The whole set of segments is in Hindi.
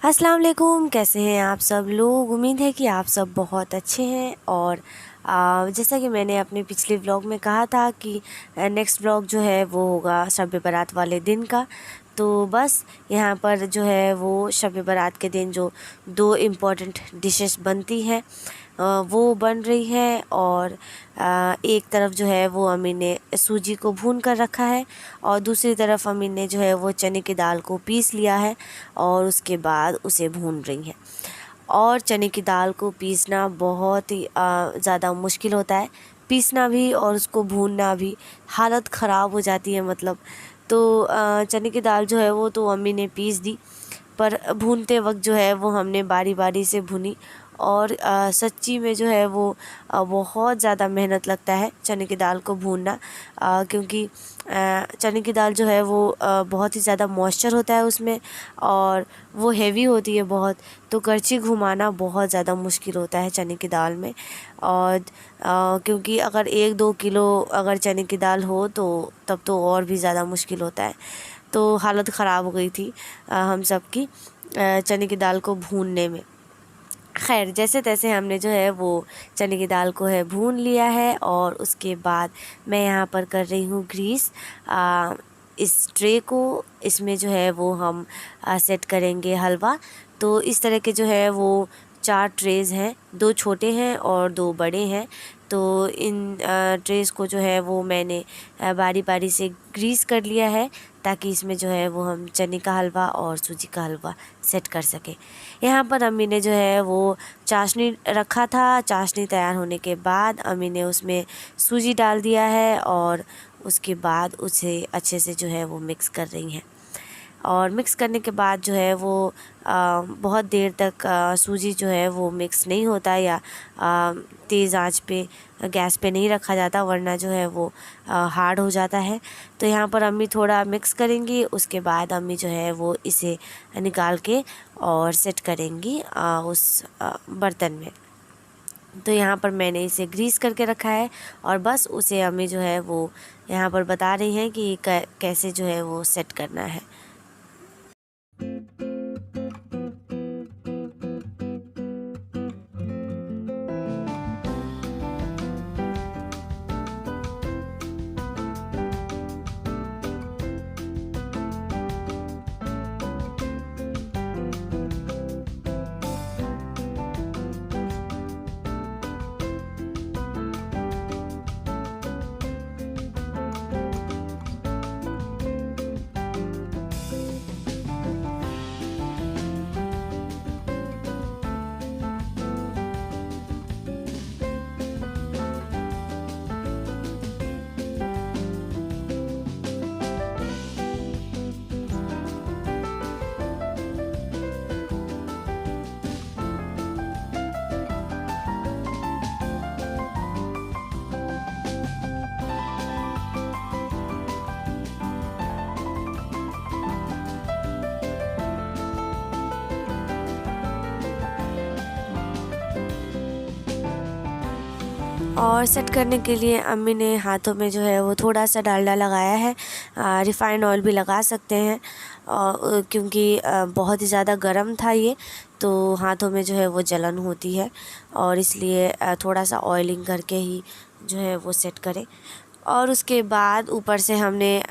अस्सलाम वालेकुम, कैसे हैं आप सब लोग। उम्मीद है कि आप सब बहुत अच्छे हैं। और जैसा कि मैंने अपने पिछले व्लॉग में कहा था कि नेक्स्ट व्लॉग जो है वो होगा शब बारात वाले दिन का। तो बस यहाँ पर जो है वो शब बारात के दिन जो दो इम्पॉर्टेंट डिशेस बनती हैं वो बन रही है। और एक तरफ जो है वो अम्मी ने सूजी को भून कर रखा है और दूसरी तरफ अम्मी ने जो है वो चने की दाल को पीस लिया है और उसके बाद उसे भून रही हैं। और चने की दाल को पीसना बहुत ही ज़्यादा मुश्किल होता है, पीसना भी और उसको भूनना भी, हालत ख़राब हो जाती है मतलब। तो चने की दाल जो है वो तो अम्मी ने पीस दी, पर भूनते वक्त जो है वो हमने बारी बारी से भुनी। और सच्ची में जो है वो बहुत ज़्यादा मेहनत लगता है चने की दाल को भूनना, क्योंकि चने की दाल जो है वो बहुत ही ज़्यादा मॉइस्चर होता है उसमें और वो हेवी होती है बहुत। तो करछी घुमाना बहुत ज़्यादा मुश्किल होता है चने की दाल में। और क्योंकि अगर 1-2 किलो अगर चने की दाल हो तो तब तो और भी ज़्यादा मुश्किल होता है। तो हालत ख़राब हो गई थी हम सब की चने की दाल को भूनने में। खैर, जैसे तैसे हमने जो है वो चने की दाल को है भून लिया है और उसके बाद मैं यहाँ पर कर रही हूँ ग्रीस इस ट्रे को। इसमें जो है वो हम सेट करेंगे हलवा। तो इस तरह के जो है वो 4 ट्रेज़ हैं, 2 छोटे हैं और 2 बड़े हैं। तो इन ट्रेज़ को जो है वो मैंने बारी बारी से ग्रीस कर लिया है ताकि इसमें जो है वो हम चने का हलवा और सूजी का हलवा सेट कर सकें। यहाँ पर अम्मी ने जो है वो चाशनी रखा था। चाशनी तैयार होने के बाद अम्मी ने उसमें सूजी डाल दिया है और उसके बाद उसे अच्छे से जो है वो मिक्स कर रही हैं। और मिक्स करने के बाद जो है वो बहुत देर तक सूजी जो है वो मिक्स नहीं होता या तेज़ आंच पे गैस पे नहीं रखा जाता, वरना जो है वो हार्ड हो जाता है। तो यहाँ पर अम्मी थोड़ा मिक्स करेंगी, उसके बाद अम्मी जो है वो इसे निकाल के और सेट करेंगी उस बर्तन में। तो यहाँ पर मैंने इसे ग्रीस करके रखा है और बस उसे अम्मी जो है वो यहाँ पर बता रही हैं कि कैसे जो है वो सेट करना है। और सेट करने के लिए अम्मी ने हाथों में जो है वो थोड़ा सा डालडा लगाया है, रिफ़ाइंड ऑयल भी लगा सकते हैं। और क्योंकि बहुत ही ज़्यादा गर्म था ये, तो हाथों में जो है वो जलन होती है और इसलिए थोड़ा सा ऑयलिंग करके ही जो है वो सेट करें। और उसके बाद ऊपर से हमने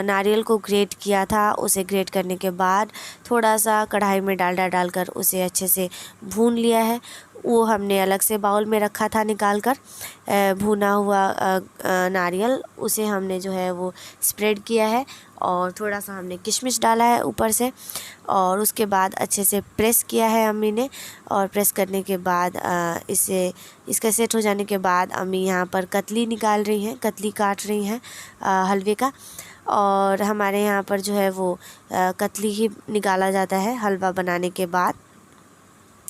नारियल को ग्रेट किया था। उसे ग्रेट करने के बाद थोड़ा सा कढ़ाई में डालडा डालकर उसे अच्छे से भून लिया है। वो हमने अलग से बाउल में रखा था निकाल कर। भुना हुआ नारियल उसे हमने जो है वो स्प्रेड किया है और थोड़ा सा हमने किशमिश डाला है ऊपर से। और उसके बाद अच्छे से प्रेस किया है अम्मी ने। और प्रेस करने के बाद इसका सेट हो जाने के बाद अम्मी यहाँ पर कतली निकाल रही हैं, कतली काट रही हैं हलवे का। और हमारे यहाँ पर जो है वो कतली ही निकाला जाता है हलवा बनाने के बाद।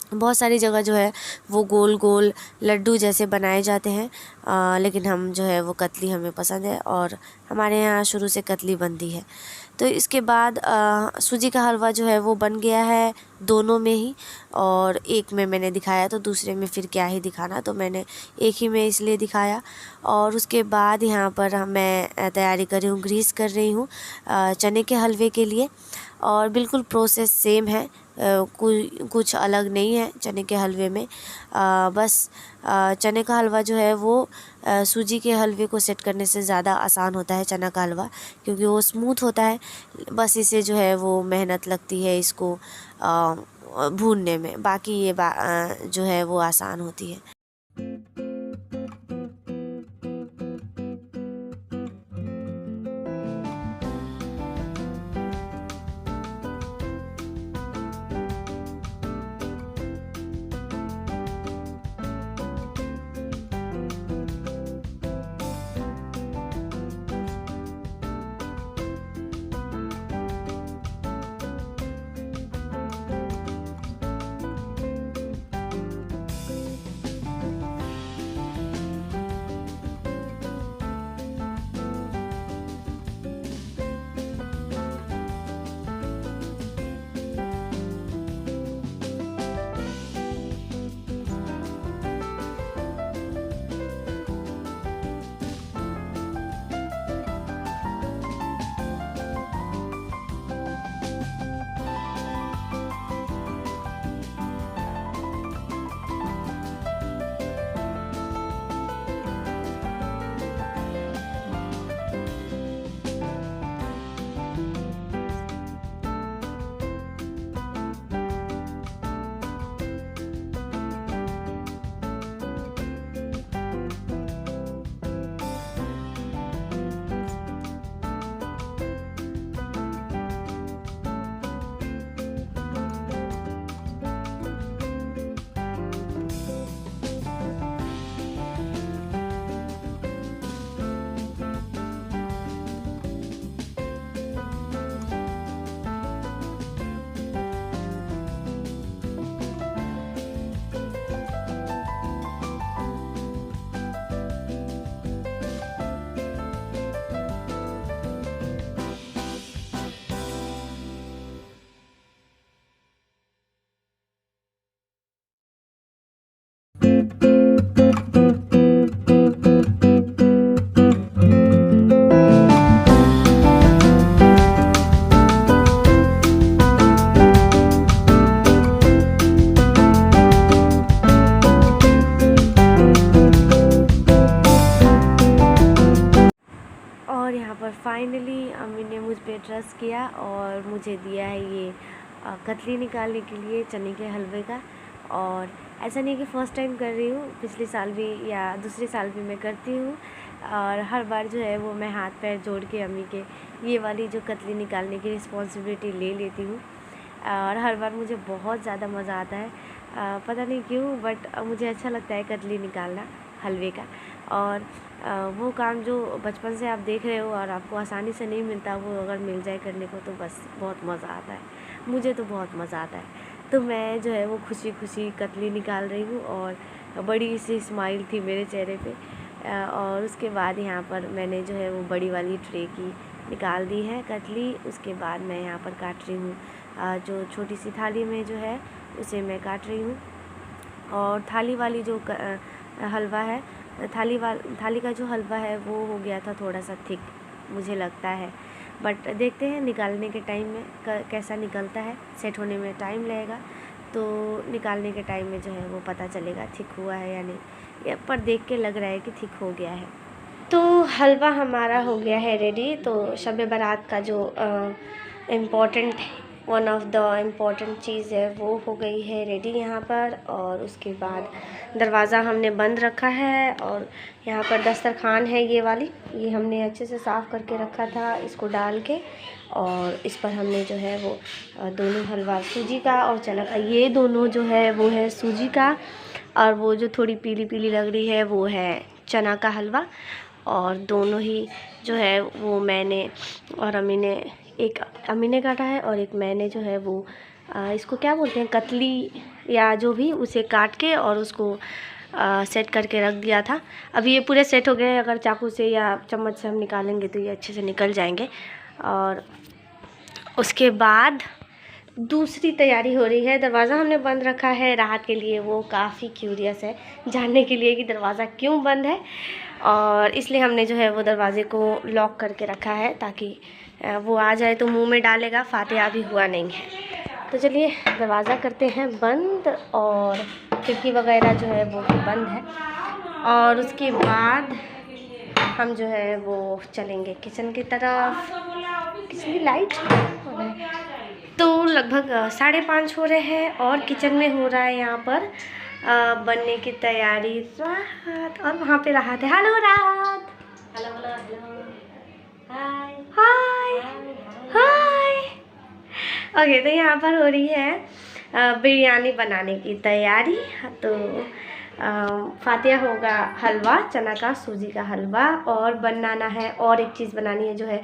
बहुत सारी जगह जो है वो गोल गोल लड्डू जैसे बनाए जाते हैं, लेकिन हम जो है वो कतली हमें पसंद है और हमारे यहाँ शुरू से कतली बनती है। तो इसके बाद सूजी का हलवा जो है वो बन गया है दोनों में ही। और एक में मैंने दिखाया तो दूसरे में फिर क्या ही दिखाना, तो मैंने एक ही में इसलिए दिखाया। और उसके बाद यहाँ पर मैं तैयारी कर रही हूँ, ग्रीस कर रही हूँ चने के हलवे के लिए। और बिल्कुल प्रोसेस सेम है, कुछ अलग नहीं है चने के हलवे में। बस चने का हलवा जो है वो सूजी के हलवे को सेट करने से ज़्यादा आसान होता है चना का हलवा, क्योंकि वो स्मूथ होता है। बस इसे जो है वो मेहनत लगती है इसको भूनने में, बाकी ये जो है वो आसान होती है। और यहाँ पर फाइनली अम्मी ने मुझ पे ट्रस्ट किया और मुझे दिया है ये कतली निकालने के लिए चने के हलवे का। और ऐसा नहीं कि फ़र्स्ट टाइम कर रही हूँ, पिछले साल भी या दूसरे साल भी मैं करती हूँ, और हर बार जो है वो मैं हाथ पैर जोड़ के अम्मी के ये वाली जो कतली निकालने की रिस्पॉन्सिबिलिटी ले लेती हूँ। और हर बार मुझे बहुत ज़्यादा मज़ा आता है, पता नहीं क्यों, बट मुझे अच्छा लगता है कतली निकालना हलवे का। और वो काम जो बचपन से आप देख रहे हो और आपको आसानी से नहीं मिलता, वो अगर मिल जाए करने को तो बस बहुत मज़ा आता है। मुझे तो बहुत मज़ा आता है। तो मैं जो है वो खुशी खुशी कतली निकाल रही हूँ और बड़ी सी स्माइल थी मेरे चेहरे पे। और उसके बाद यहाँ पर मैंने जो है वो बड़ी वाली ट्रे की निकाल दी है कतली। उसके बाद मैं यहाँ पर काट रही हूँ, जो छोटी सी थाली में जो है उसे मैं काट रही हूँ। और थाली वाली जो हलवा है, थाली का जो हलवा है वो हो गया था थोड़ा सा थिक मुझे लगता है, बट देखते हैं निकालने के टाइम में कैसा निकलता है। सेट होने में टाइम लगेगा, तो निकालने के टाइम में जो है वो पता चलेगा थिक हुआ है या नहीं, पर देख के लग रहा है कि थिक हो गया है। तो हलवा हमारा हो गया है रेडी। तो शब बारात का जो important one of the important चीज़ है वो हो गई है रेडी यहाँ पर। और उसके बाद दरवाज़ा हमने बंद रखा है, और यहाँ पर दस्तरखान है ये वाली, ये हमने अच्छे से साफ़ करके रखा था इसको डाल के। और इस पर हमने जो है वो दोनों हलवा, सूजी का और चना का, ये दोनों जो है वो है सूजी का, और वो जो थोड़ी पीली पीली लग रही है वो है चना का हलवा। और दोनों ही जो है वो मैंने और अम्मी ने, एक अम्मी ने काटा है और एक मैंने जो है वो इसको क्या बोलते हैं, कतली या जो भी, उसे काट के और उसको सेट करके रख दिया था। अभी ये पूरे सेट हो गए हैं, अगर चाकू से या चम्मच से हम निकालेंगे तो ये अच्छे से निकल जाएंगे। और उसके बाद दूसरी तैयारी हो रही है। दरवाज़ा हमने बंद रखा है राहत के लिए, वो काफ़ी क्यूरियस है जानने के लिए कि दरवाज़ा क्यों बंद है, और इसलिए हमने जो है वो दरवाज़े को लॉक करके रखा है ताकि वो आ जाए तो मुंह में डालेगा। फातिहा भी हुआ नहीं है, तो चलिए दरवाज़ा करते हैं बंद और खिड़की वगैरह जो है वो भी बंद है। और उसके बाद हम जो है वो चलेंगे किचन की तरफ। किचन की लाइट तो लगभग 5:30 हो रहे हैं और किचन में हो रहा है यहाँ पर बनने की तैयारी। राहत और वहाँ पे राहत है। Hello Rahat. Hello hello hello. Hi hi hi. Okay, तो यहाँ पर हो रही है बिरयानी बनाने की तैयारी। तो फातिया होगा हलवा, चना का, सूजी का हलवा, और बनाना है और एक चीज़ बनानी है जो है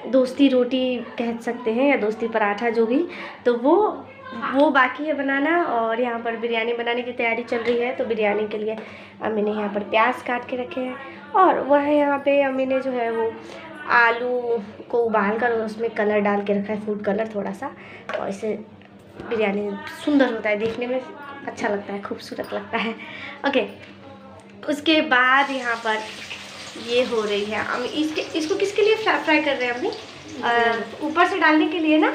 दोस्ती रोटी कह सकते हैं या दोस्ती पराठा जो भी। तो वो बाकी है बनाना। और यहाँ पर बिरयानी बनाने की तैयारी चल रही है। तो बिरयानी के लिए अम्मी ने यहाँ पर प्याज काट के रखे हैं और वह यहाँ पे अम्मी ने जो है वो आलू को उबाल कर और उसमें कलर डाल के रखा है, फूड कलर थोड़ा सा। और इससे बिरयानी सुंदर होता है, देखने में अच्छा लगता है, खूबसूरत लगता है। ओके, उसके बाद यहाँ पर ये हो रही है अम्मी। इसको किसके लिए फ्राई कर रहे हैं अम्मी? ऊपर से डालने के लिए ना।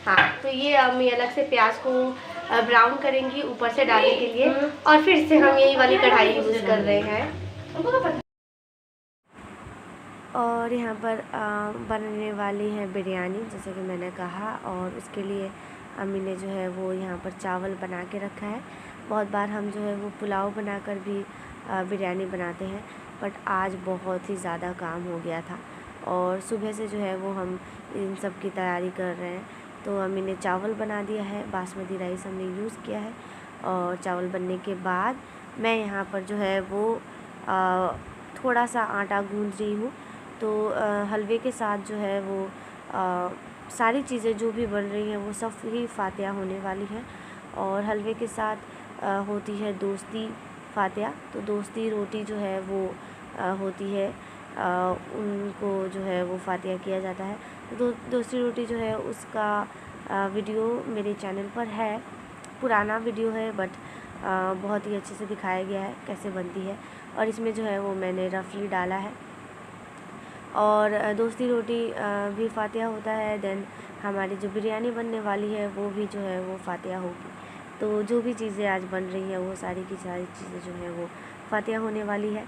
हाँ, तो ये अम्मी अलग से प्याज को ब्राउन करेंगी ऊपर से डालने के लिए। और फिर से हम यही वाली कढ़ाई यूज़ कर रहे हैं। और यहाँ पर बनने वाली है बिरयानी, जैसे कि मैंने कहा। और उसके लिए अम्मी ने जो है वो यहाँ पर चावल बना के रखा है। बहुत बार हम जो है वो पुलाव बनाकर भी बिरयानी बनाते हैं, बट आज बहुत ही ज़्यादा काम हो गया था और सुबह से जो है वो हम इन सब की तैयारी कर रहे हैं। तो अम्मी ने चावल बना दिया है, बासमती राइस हमने यूज़ किया है। और चावल बनने के बाद मैं यहाँ पर जो है वो थोड़ा सा आटा गूँथ रही हूँ। तो हलवे के साथ जो है वो सारी चीज़ें जो भी बन रही हैं वो सब ही फातिया होने वाली हैं। और हलवे के साथ होती है दोस्ती फातिया। तो दोस्ती रोटी जो है वो होती है, उनको जो है वो फातिया किया जाता है। तो दोस्ती रोटी जो है उसका वीडियो मेरे चैनल पर है, पुराना वीडियो है, बट बहुत ही अच्छे से दिखाया गया है कैसे बनती है। और इसमें जो है वो मैंने रफली डाला है। और दोस्ती रोटी भी फातिया होता है। देन हमारी जो बिरयानी बनने वाली है वो भी जो है वो फातिया होगी। तो जो भी चीज़ें आज बन रही हैं वो सारी की सारी चीज़ें जो है वो फातिया होने वाली है।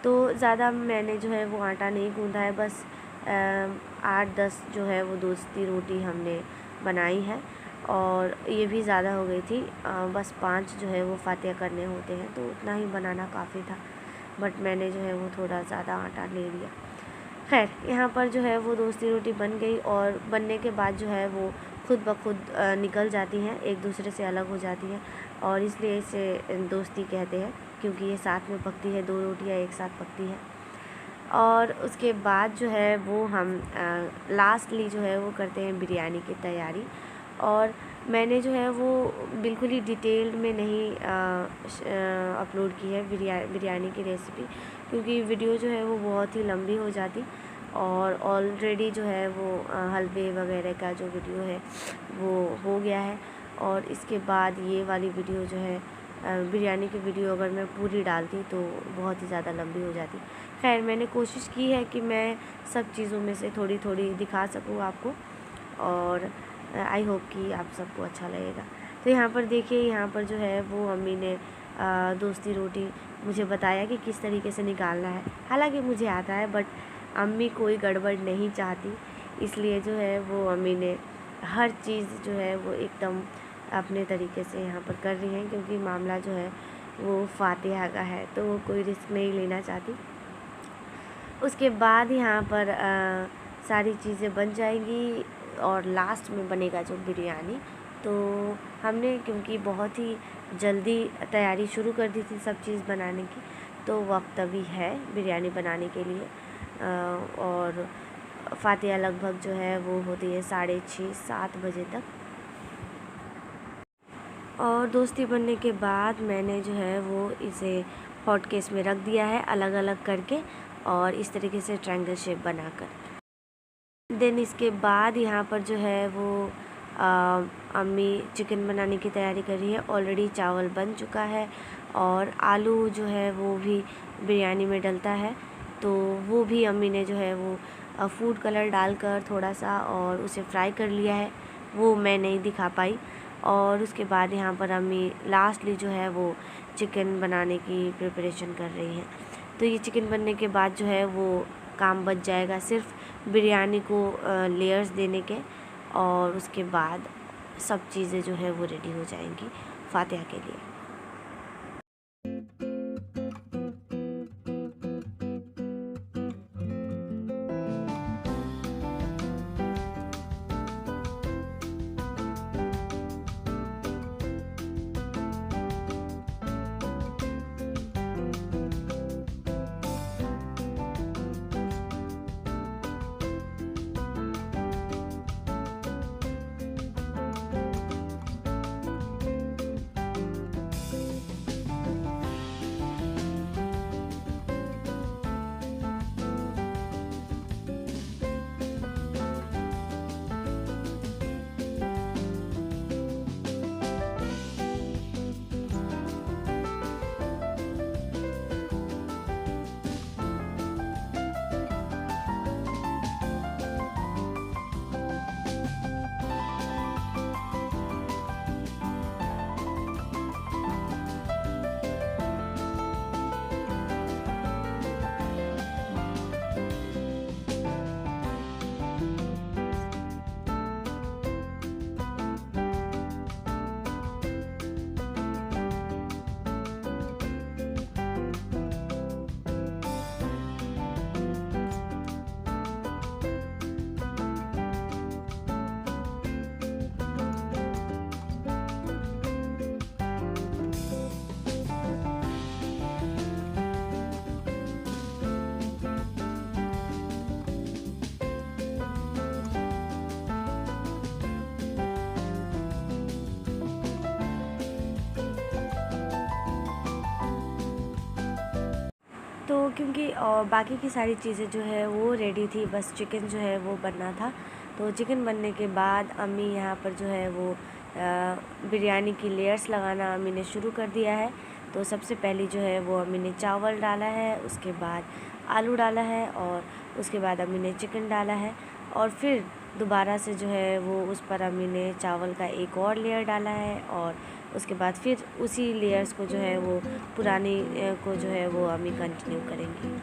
तो ज़्यादा मैंने जो है वो आटा नहीं गूँधा है, बस 8-10 जो है वो दोस्ती रोटी हमने बनाई है। और ये भी ज़्यादा हो गई थी, बस 5 जो है वो फातिया करने होते हैं, तो उतना ही बनाना काफ़ी था। बट मैंने जो है वो थोड़ा ज़्यादा आटा ले लिया। खैर, यहाँ पर जो है वो दोस्ती रोटी बन गई और बनने के बाद जो है वो खुद ब खुद निकल जाती हैं, एक दूसरे से अलग हो जाती हैं। और इसलिए इसे दोस्ती कहते हैं, क्योंकि ये साथ में पकती है, 2 रोटियाँ एक साथ पकती हैं। और उसके बाद जो है वो हम लास्टली जो है वो करते हैं बिरयानी की तैयारी। और मैंने जो है वो बिल्कुल ही डिटेल्ड में नहीं अपलोड की है बिरयानी की रेसिपी, क्योंकि वीडियो जो है वो बहुत ही लंबी हो जाती। और ऑलरेडी जो है वो हलवे वगैरह का जो वीडियो है वो हो गया है। और इसके बाद ये वाली वीडियो जो है बिरयानी की वीडियो अगर मैं पूरी डालती तो बहुत ही ज़्यादा लंबी हो जाती। खैर, मैंने कोशिश की है कि मैं सब चीज़ों में से थोड़ी थोड़ी दिखा सकूँ आपको, और आई होप कि आप सबको अच्छा लगेगा। तो यहाँ पर देखिए, यहाँ पर जो है वो अम्मी ने दोस्ती रोटी मुझे बताया कि किस तरीके से निकालना है। हालांकि मुझे आता है, बट अम्मी कोई गड़बड़ नहीं चाहती, इसलिए जो है वो अम्मी ने हर चीज़ जो है वो एकदम अपने तरीके से यहाँ पर कर रही हैं, क्योंकि मामला जो है वो फातिहा का है, तो वो कोई रिस्क नहीं लेना चाहती। उसके बाद यहाँ पर सारी चीज़ें बन जाएंगी और लास्ट में बनेगा जो बिरयानी। तो हमने क्योंकि बहुत ही जल्दी तैयारी शुरू कर दी थी सब चीज़ बनाने की, तो वक्त अभी है बिरयानी बनाने के लिए। और फातिहा लगभग जो है वो होती है 6:30-7 बजे तक। और दोस्ती बनने के बाद मैंने जो है वो इसे हॉट केस में रख दिया है अलग अलग करके, और इस तरीके से ट्रायंगल शेप बनाकर। देन इसके बाद यहाँ पर जो है वो अम्मी चिकन बनाने की तैयारी कर रही है। ऑलरेडी चावल बन चुका है और आलू जो है वो भी बिरयानी में डलता है, तो वो भी अम्मी ने जो है वो फूड कलर डालकर थोड़ा सा और उसे फ्राई कर लिया है। वो मैं नहीं दिखा पाई। और उसके बाद यहाँ पर अम्मी लास्टली जो है वो चिकन बनाने की प्रिपरेशन कर रही है। तो ये चिकन बनने के बाद जो है वो काम बच जाएगा सिर्फ बिरयानी को लेयर्स देने के, और उसके बाद सब चीज़ें जो है वो रेडी हो जाएंगी फातिहा के लिए। तो क्योंकि बाकी की सारी चीज़ें जो है वो रेडी थी, बस चिकन जो है वो बनना था। तो चिकन बनने के बाद अम्मी यहाँ पर जो है वो बिरयानी की लेयर्स लगाना अम्मी ने शुरू कर दिया है। तो सबसे पहले जो है वो अम्मी ने चावल डाला है, उसके बाद आलू डाला है, और उसके बाद अम्मी ने चिकन डाला है, और फिर दोबारा से जो है वो उस पर अम्मी ने चावल का एक और लेयर डाला है, और उसके बाद फिर उसी लेयर्स को जो है वो पुरानी को जो है वो अम्मी कंटिन्यू करेंगी।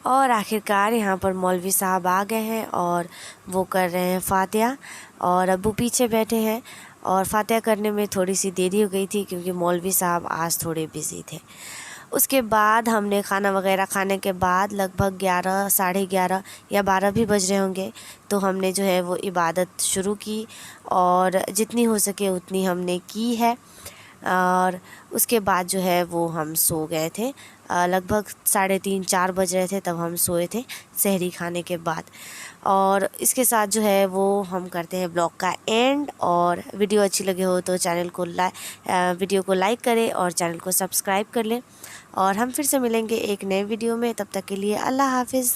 और आखिरकार यहाँ पर मौलवी साहब आ गए हैं और वो कर रहे हैं फातिहा, और अब्बू पीछे बैठे हैं। और फातिहा करने में थोड़ी सी देरी हो गई थी क्योंकि मौलवी साहब आज थोड़े बिज़ी थे। उसके बाद हमने खाना वगैरह खाने के बाद लगभग 11, साढ़े 11 या 12 भी बज रहे होंगे, तो हमने जो है वो इबादत शुरू की, और जितनी हो सके उतनी हमने की है। और उसके बाद जो है वो हम सो गए थे। लगभग 3:30-4 बज रहे थे तब हम सोए थे सहरी खाने के बाद। और इसके साथ जो है वो हम करते हैं ब्लॉग का एंड। और वीडियो अच्छी लगे हो तो वीडियो को लाइक करें और चैनल को सब्सक्राइब कर लें। और हम फिर से मिलेंगे एक नए वीडियो में, तब तक के लिए अल्लाह हाफिज़।